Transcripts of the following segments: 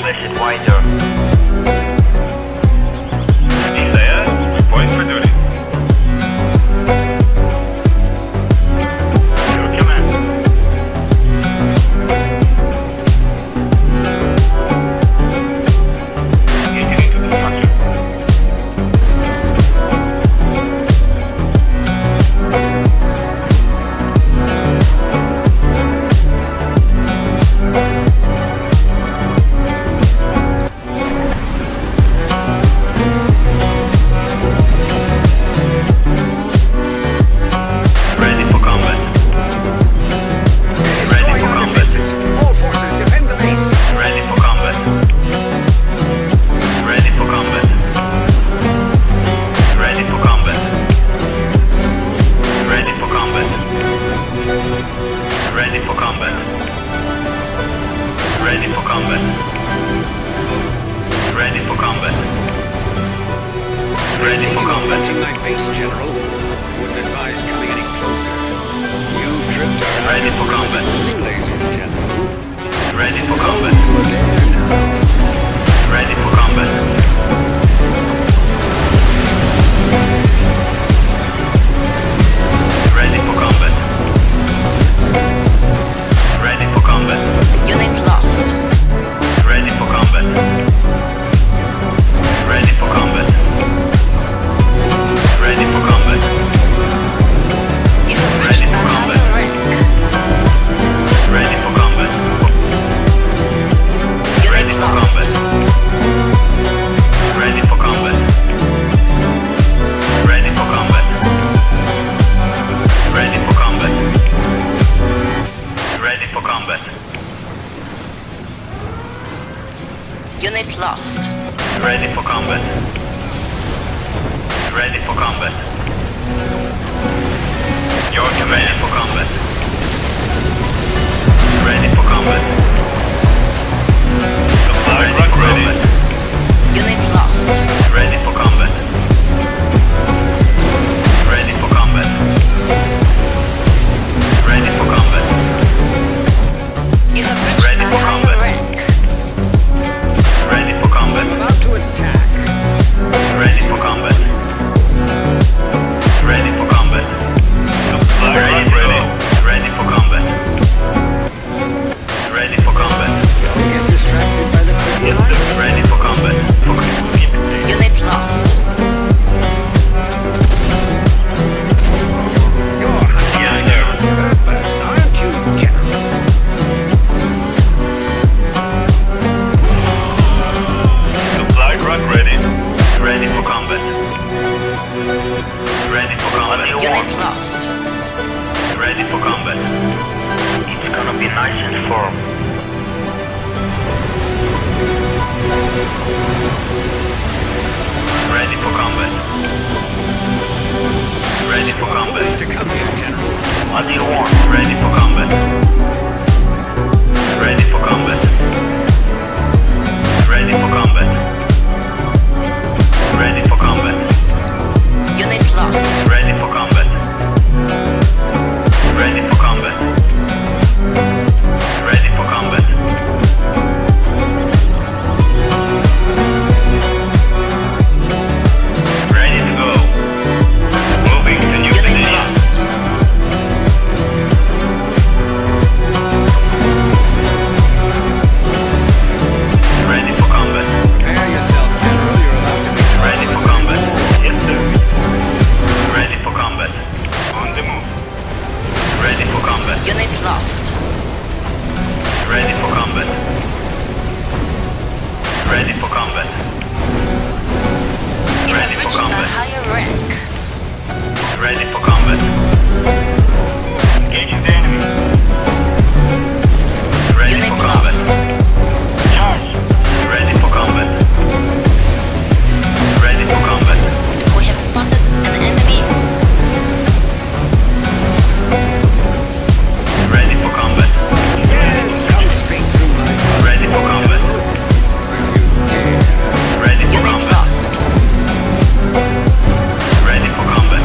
establish it wider. Desire, report for duty. Your command. Engaging into the structure. Ready for combat. Ready for combat. All forces defend the base. Ready for combat. Ready for combat. Ready for combat. Ready for combat. Ready for combat. Ready for combat. Ready for combat. Ready for combat. Approaching that base, General. Wouldn't advise coming any closer. You've dripped our Ready for combat. lasers, General. Ready for combat. Ready for combat. Ready for combat. Ready for combat. Unit lost. Ready for combat. Ready for combat. Ready for combat. You have Ready reached for a combat. higher rank. Ready for combat. Ready Unit for lost. combat. Ready for combat. Ready for combat. Ready for combat. Ready for combat. Unit lost. Ready for combat. Ready for combat. Your command for combat. Ready for combat. Supply truck ready. Unit lost. Ready for combat. Ready for combat. Ready for combat. You have reached Ready a for higher combat. rank. Ready for combat. About to attack. Ready for combat. Ready for combat. Supply ready to go. Ready for combat. Ready for combat. Don't get distracted by the quick line. Ready for combat. Unit lost. You're hunting Yes, sir. purpose, aren't you, General? Supply truck ready. Ready for combat. Ready for combat. Unit lost. Ready for combat. It's gonna be nice and firm. Ready for combat. Ready for combat. To come here, General. What do you want? Ready for combat. Ready for combat. Ready for combat. Ready for combat. Unit lost. Ready for combat. Ready for combat. Ready for combat. Ready to go. Moving to new Unit position. lost. Ready for combat. Prepare yourself, General. You're about to be Ready for combat. Yes, sir. Ready for combat. On the move. Ready for combat. Unit lost. Ready for combat. Ready for combat. You Ready have for reached a combat. higher rank. Ready for combat. Engaging the enemy. Ready Unit for combat. lost. Charge. Ready for combat. Ready for combat. We have spotted an enemy. Ready for combat. Yes, come straight through my heart. Ready for combat. You dare. Ready for Unit combat. lost. Ready for combat.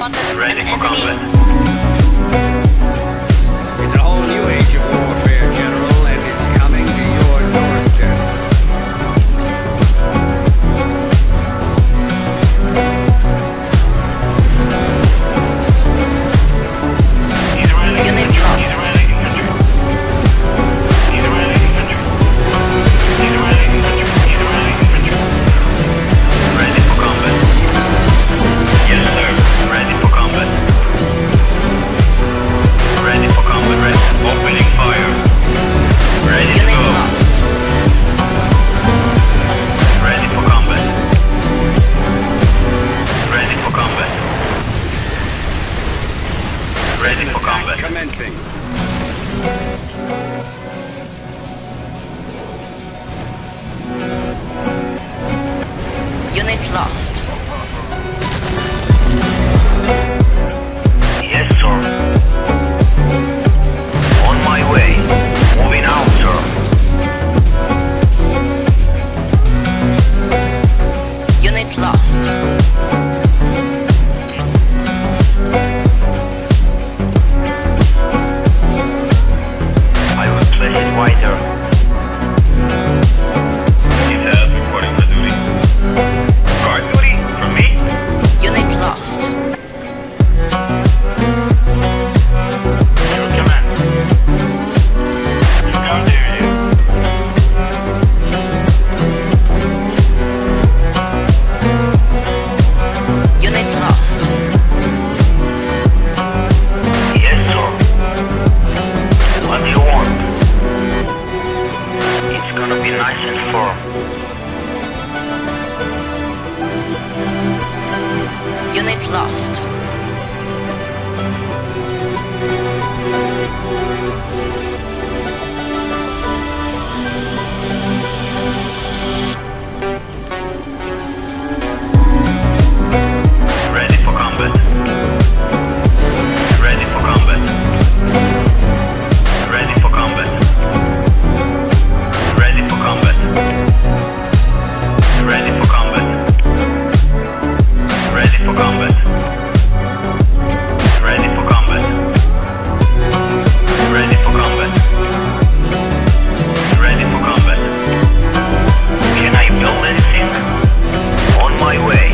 spotted Ready an for enemy. combat. It's a whole new age of warfare, General, and it's coming to your doorstep. Israeli Unit infantry. lost. Israeli infantry. Israeli infantry. Israeli infantry. Israeli infantry. Ready for combat. Yes, sir. Ready for combat. Ready for combat. Ready. Opening fire. Ready to Unit go. lost. Ready for combat. Ready for combat. Ready for combat. Commencing. Unit lost. Yes, sir. On my way. Moving out, sir. Unit lost. I will place it wider. Details reporting for duty. Guard duty? For me? Unit lost. Your command. Come there, you. Unit lost. Yes, sir. What do you want? It's gonna be nice and firm. Unit lost. Ready for combat. Ready for combat. Ready for combat. Ready for combat. Ready for combat. Ready for combat. Ready for combat. Ready for combat. Ready for combat. Can I build anything? On my way.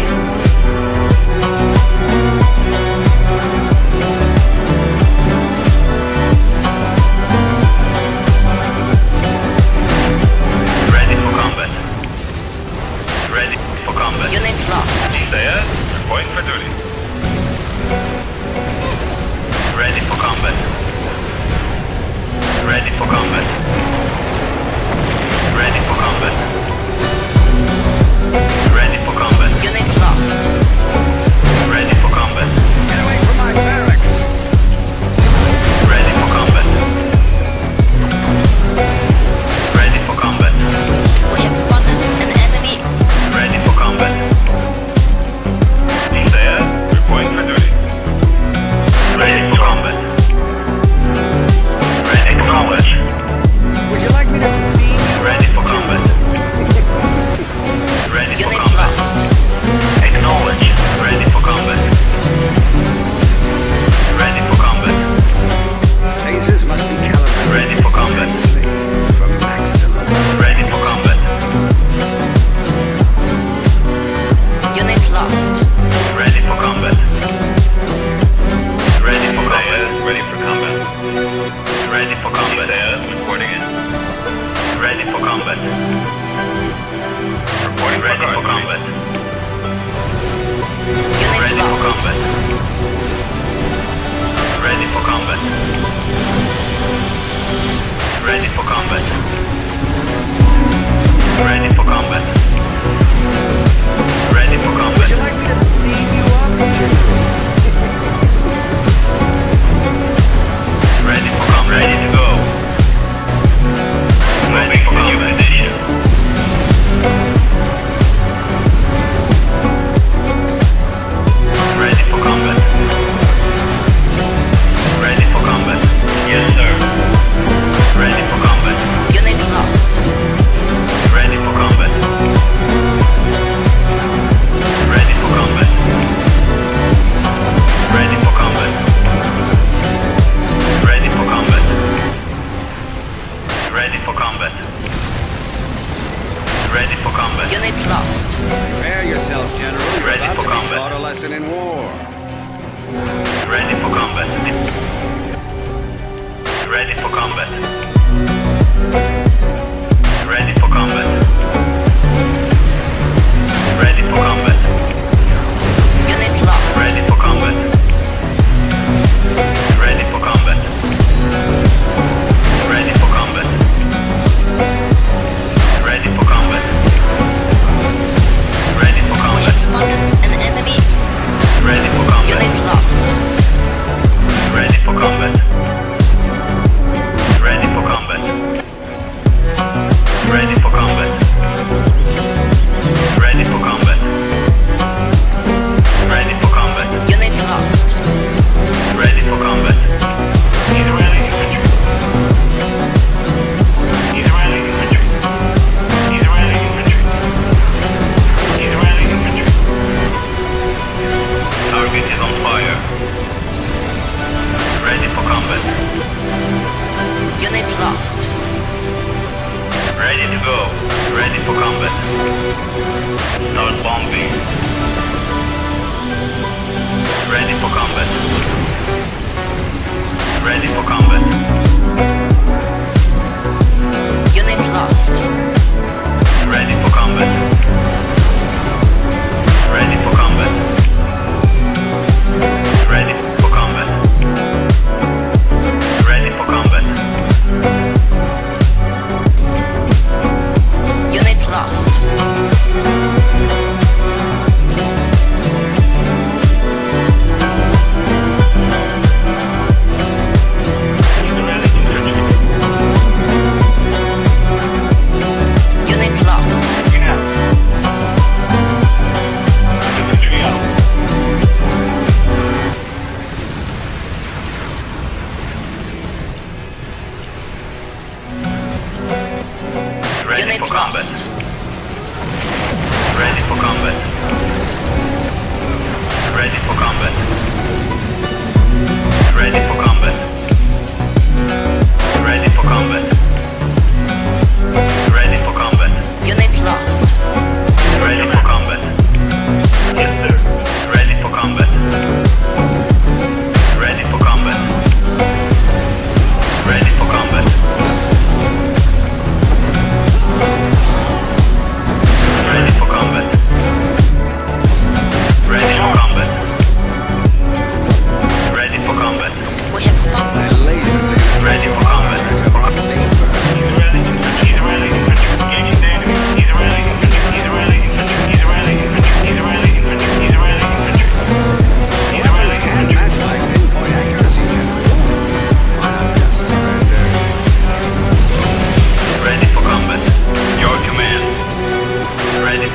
Ready for combat. Ready for combat. Unit lost. There, reporting for duty. Ready for combat. Ready for combat. Ready for combat. Ready for combat. Unit lost. Ready for combat. Get away from my barracks. Ready for combat. Ready for combat. We have spotted an enemy. Ready for combat. There, reporting for duty. Ready for combat. Ready for combat. Acknowledge. Would you like me to feed you? Ready for combat.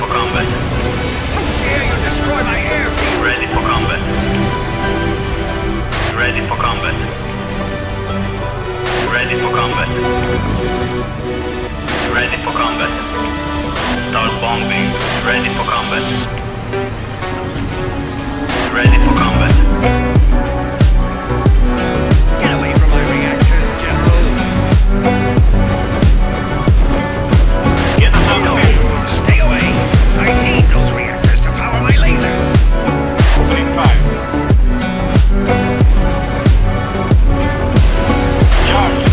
for combat. Dare you destroy my airfield? Ready for combat. Ready for combat. Ready for combat. Ready for combat. Start bombing. Ready for combat. Ready for combat. Get away from my reactors, General. Get us out of here. Stay away. I need those reactors to power my lasers. Opening fire. Charge.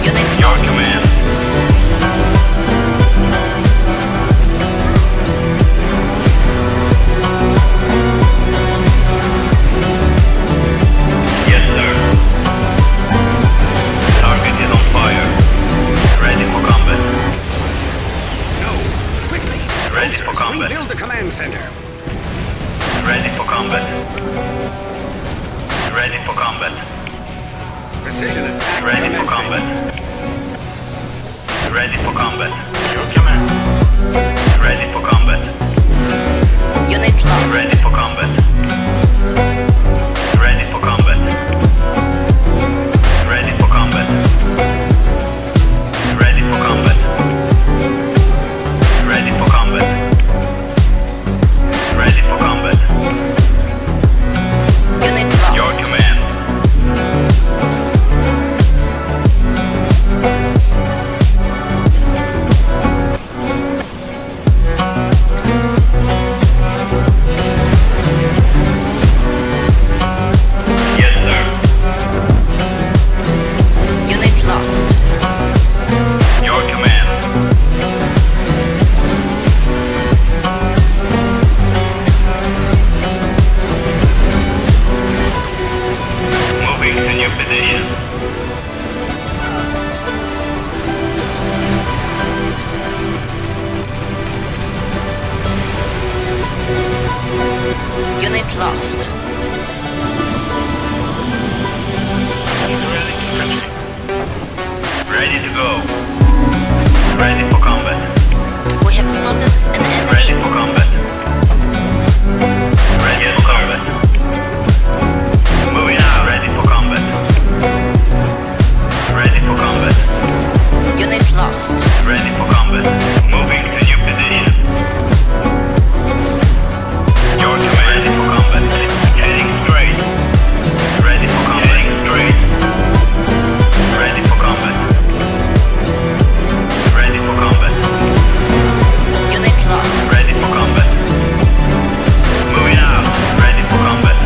Unit Your lost. command. Yes, sir. Target is on fire. Ready for combat. No. Quickly. Ready for Lasers, combat. rebuild the command center. Ready for combat. Ready for combat. Precision attack. Ready for commencing. combat. Ready for combat. Your command. Ready for combat. Unit lost. Ready for combat. Ready for combat. Ready for combat. Ready for combat. Ready for combat. Ready for combat. Unit lost. Your command. Yes, sir. Unit lost. Your command. Moving to new position. Unit lost. Ready to go. Ready for combat. We have spotted an enemy. Ready for combat. Ready for combat. Moving out. Ready for combat. Ready for combat. Unit lost. Ready for combat. Moving to new position. Your command. Ready for combat. Heading straight. Ready for combat. Heading straight. Ready for combat. Ready for combat. Unit lost. Ready for combat. Moving out. Ready for combat.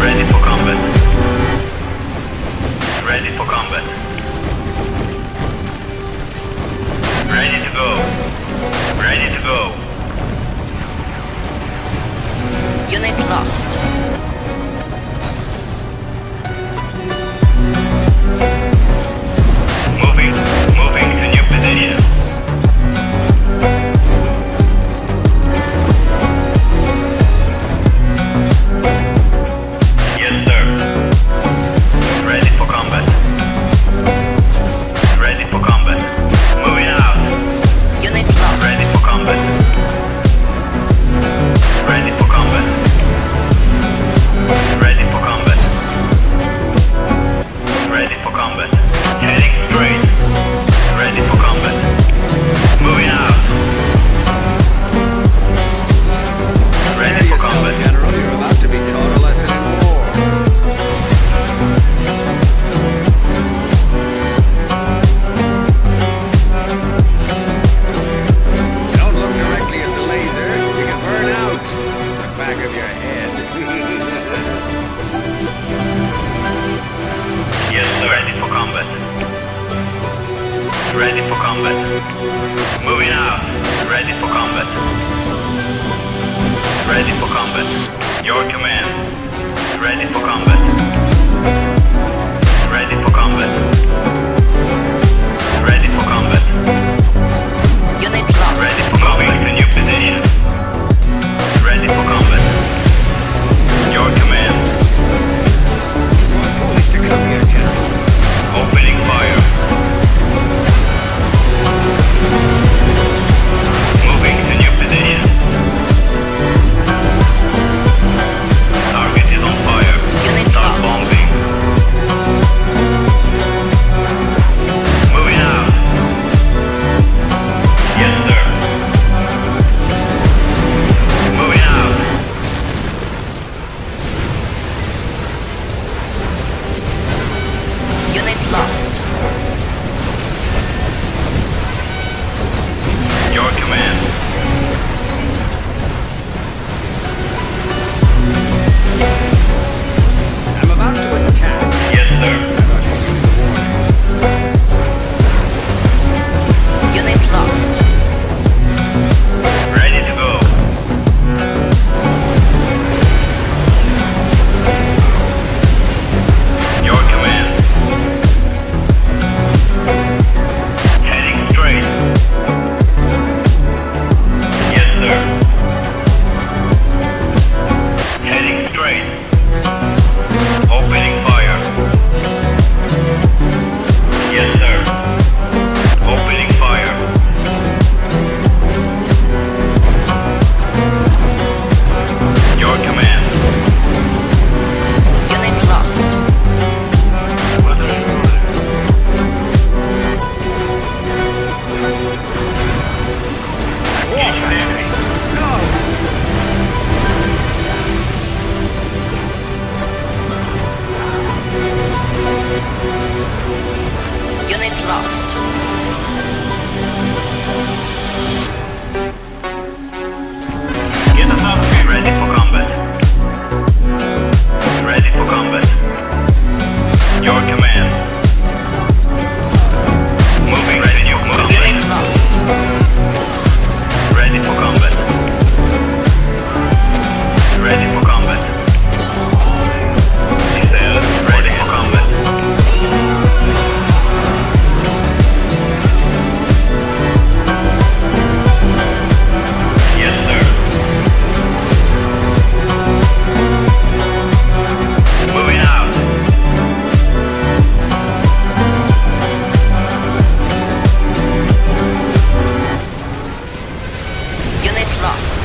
Ready for combat. Ready for combat. Ready to go. Ready to go. Unit lost. Moving to new position. Yes, sir. Ready for combat. Ready for combat. Moving out. Unit lost. Ready for combat. Ready for combat. Ready for combat. Ready for combat. Heading straight. Ready for combat. Moving out. Ready for Yourself, combat. General. You're about to be taught a lesson in war. Don't look directly at the laser. You can burn out the back of your head. Yes, sir. Ready for combat. Ready for combat. Moving out. Ready for combat. Ready for combat. Your command. Ready for combat. Ready for combat. Ready for combat. Unit lost. Ready for combat. Moving to new position. Ready for combat. Your command. Police to come here, General. Opening fire. lost. Get us up. Ready for combat. Ready for combat. Your command. Moving. Ready. New Unit position. lost. Ready for combat. Ready for combat. Cell. Ready for combat. Yes, sir. Moving out. Unit lost.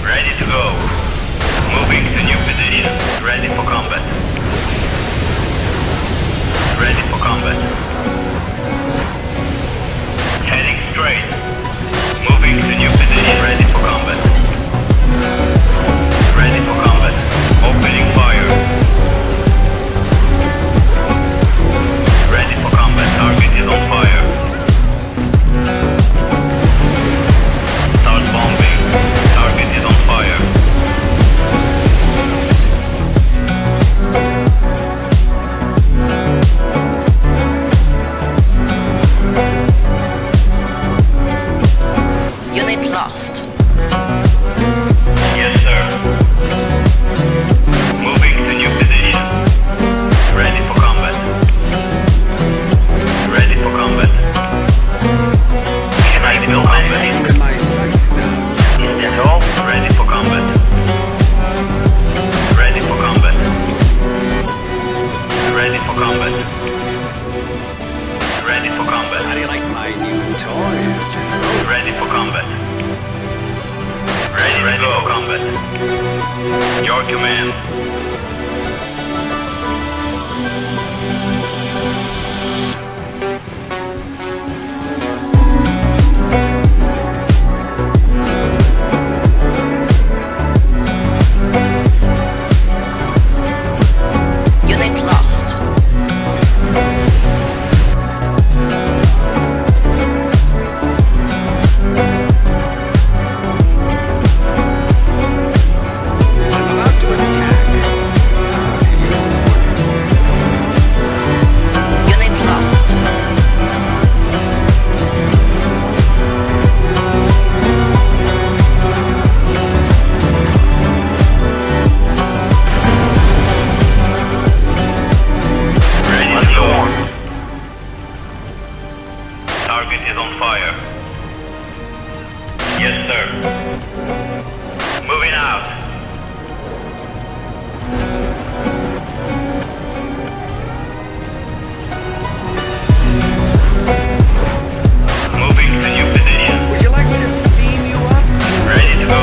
Ready to go. Moving to new position. Ready for combat. Ready for combat. Heading straight. Moving to new position. Ready for combat. Ready for combat. Opening fire. Ready for combat. Target is on fire. Start bombing. Target is on fire. Unit lost. Yes, sir. Moving to new position. Ready for combat. Ready for combat. Can I build anything? In my sights now. Is that all? Ready for combat. Ready for combat. Ready for combat. Ready for combat. How do you like my new toys, General? Ready for combat. Ready for combat. Your command. Unit lost. I'm about to attack. Unit lost. Ready to go. Target is on fire. Yes, sir. Moving out. Moving to new position. Would you like me to beam you up? Ready to go.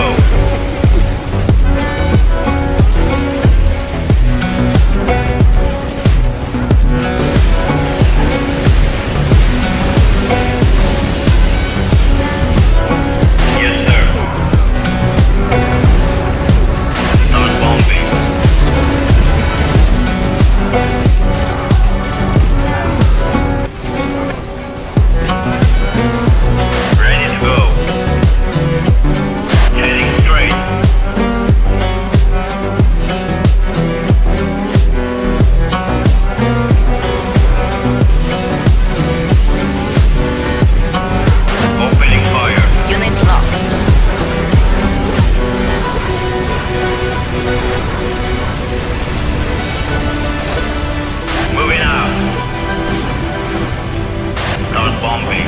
Yes, sir. Start bombing. Ready to go. Heading straight. Opening fire. Unit lost. Moving out. Start bombing.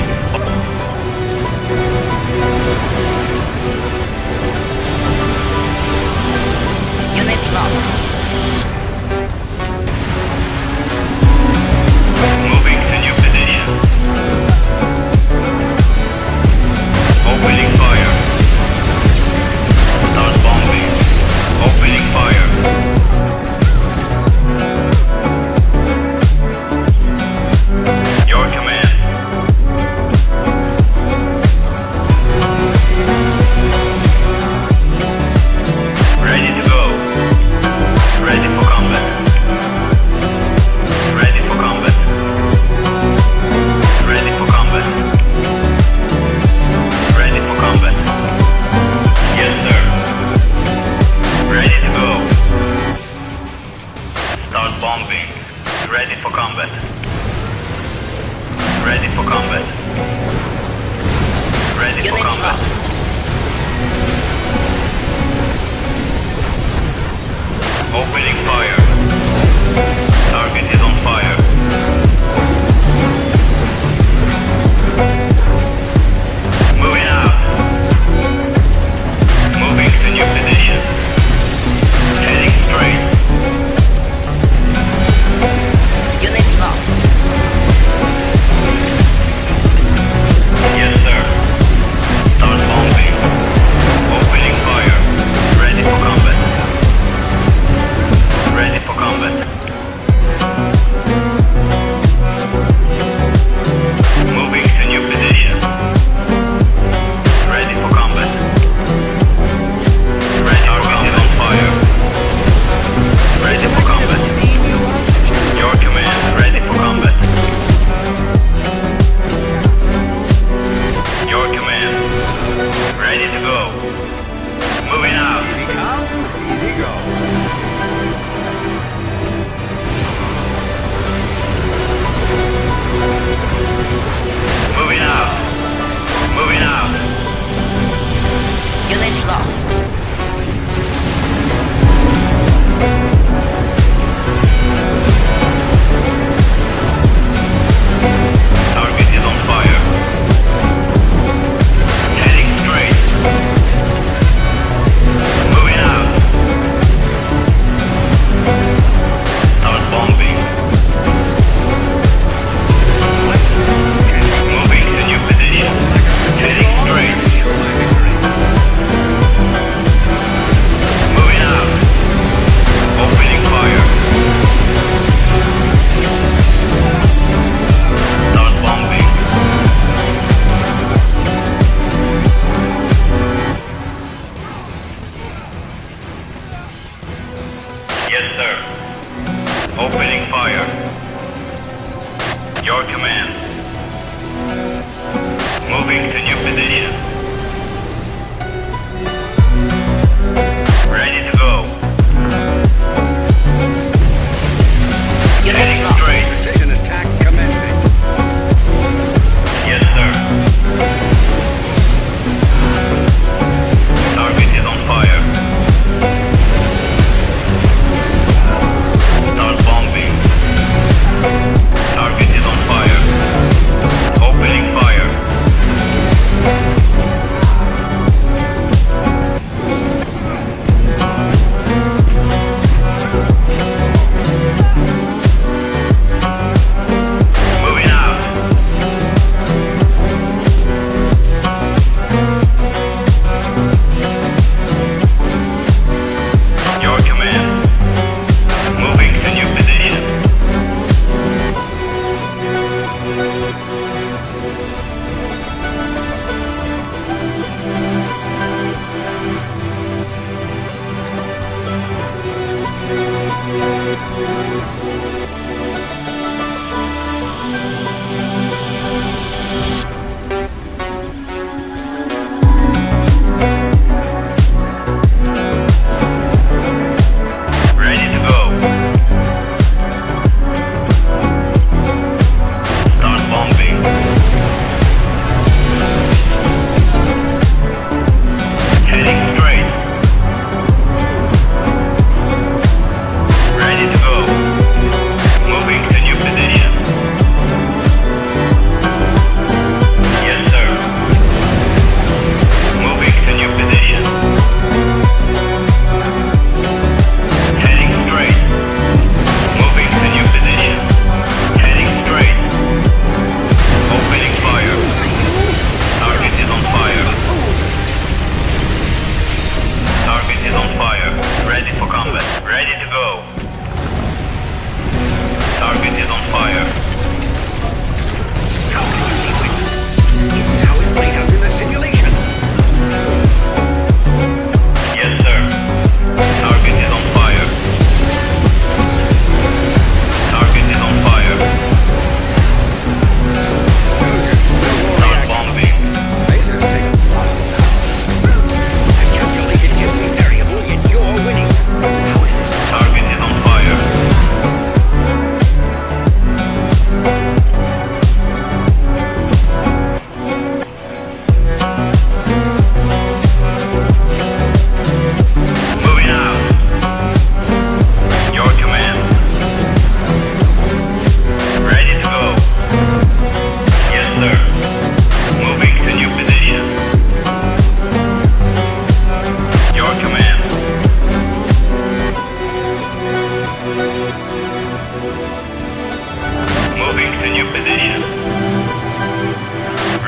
Unit lost. Moving to new position. Opening fire. Start bombing. Opening fire. Your command. combat. Ready for Unit combat. lost. Opening fire. Target is on fire. Moving out. Moving to new position. Heading straight. Unit lost. Yes, sir. Start bombing. Opening fire. Ready for combat. Ready for combat.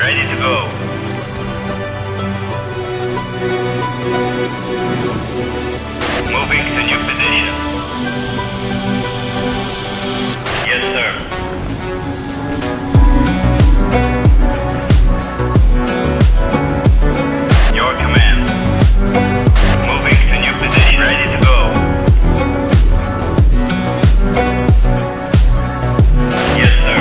Ready to go. Moving to new position. Yes, sir. Your command. Moving to new position. Ready to go. Yes, sir.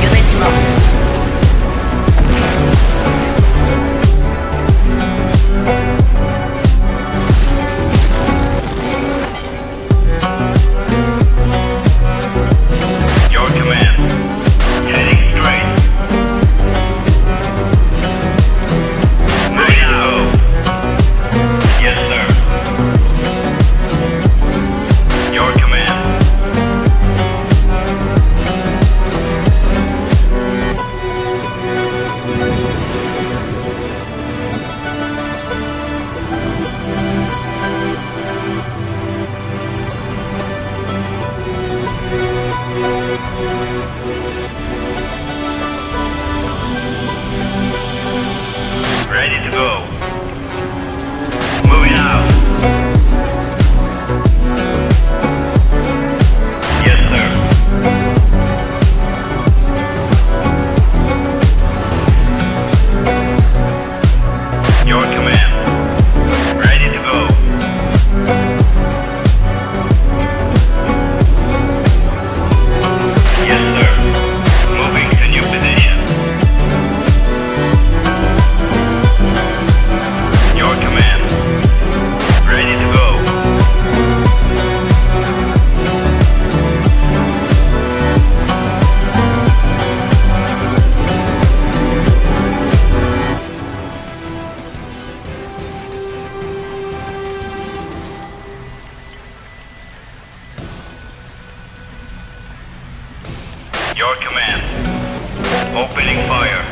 Unit lost. Your command. Heading straight. Ready to go. Yes, sir. Your command. Ready to go. Moving out. Yes, sir. Your command. Ready to go. Yes, sir. Moving to new position. Your command. Ready to go. Your command. Opening fire.